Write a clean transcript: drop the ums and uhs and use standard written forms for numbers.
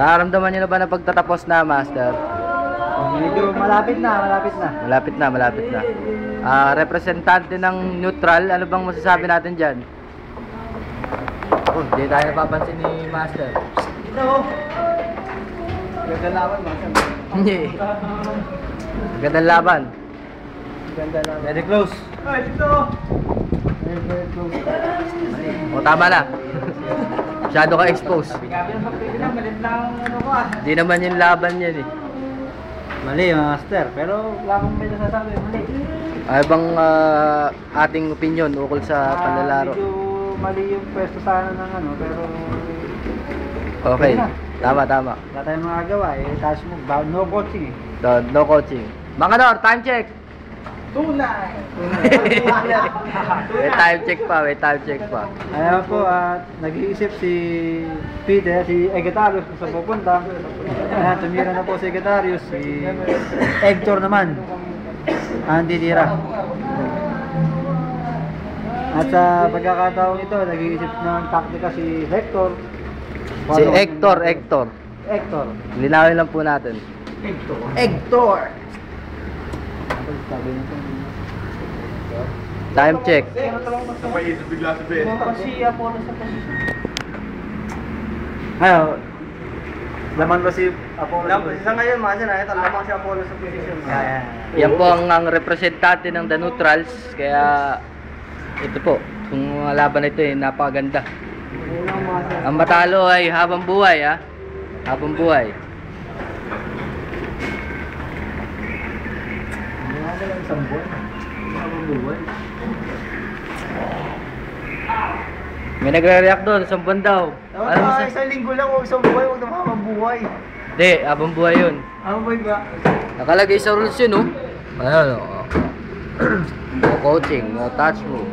Nararamdaman niyo na ba na pagtatapos na, Master? Medyo malapit na. Malapit na. Representante ng neutral, ano bang masasabi natin dyan? Oh, hindi tayo napapansin ni Master. Ito. Ganda laban, Master. Hindi. Gandang laban. Very close. Ay, dito. Very close. O, tama na. Masyado ka expose. Malit lang ano ko ah. Hindi naman yung laban yan eh. Mali, Master. Pero wala akong may nasasabi. Mali. Ano bang ating opinion ukol sa panlalaro? Medyo mali yung pwesto sana ng ano, pero Okay. Tama. wala tayong magagawa eh. Taas mo, no coaching eh. No coaching. Mga Nor, time check. Tunay! May time check pa. Ayan po, nag-iisip si Peter, si Egetarius kung saan pupunta. Ayan, tumira na po si Egetarius, si Hector naman. Hindi tira. At sa pagkakataong ito, nag-iisip ng taktika si Hector. Si Hector. Linawin lang po natin. Hector! Time check. Napaisip bigla si Ben. Kasi Apollo sa position. Ayaw. Laman ba si Apollo? Sa ngayon, mga nakita lamang si Apollo sa position. Yan po ang representante ng The Neutrals. Kaya ito po, kung laban na ito eh, napakaganda. Ang matalo ay habang buhay ha. Habang buhay. Isang buwan. Habang buhay. May nagre-react doon, 10 buwan daw. Ano mo Isang linggo lang o isang buhay, huwag na makakabuhay. Hindi, habang buhay yun. Habang buhay ba? Nakalagay sa rules yun, oh. Ano, no coaching, no touch move.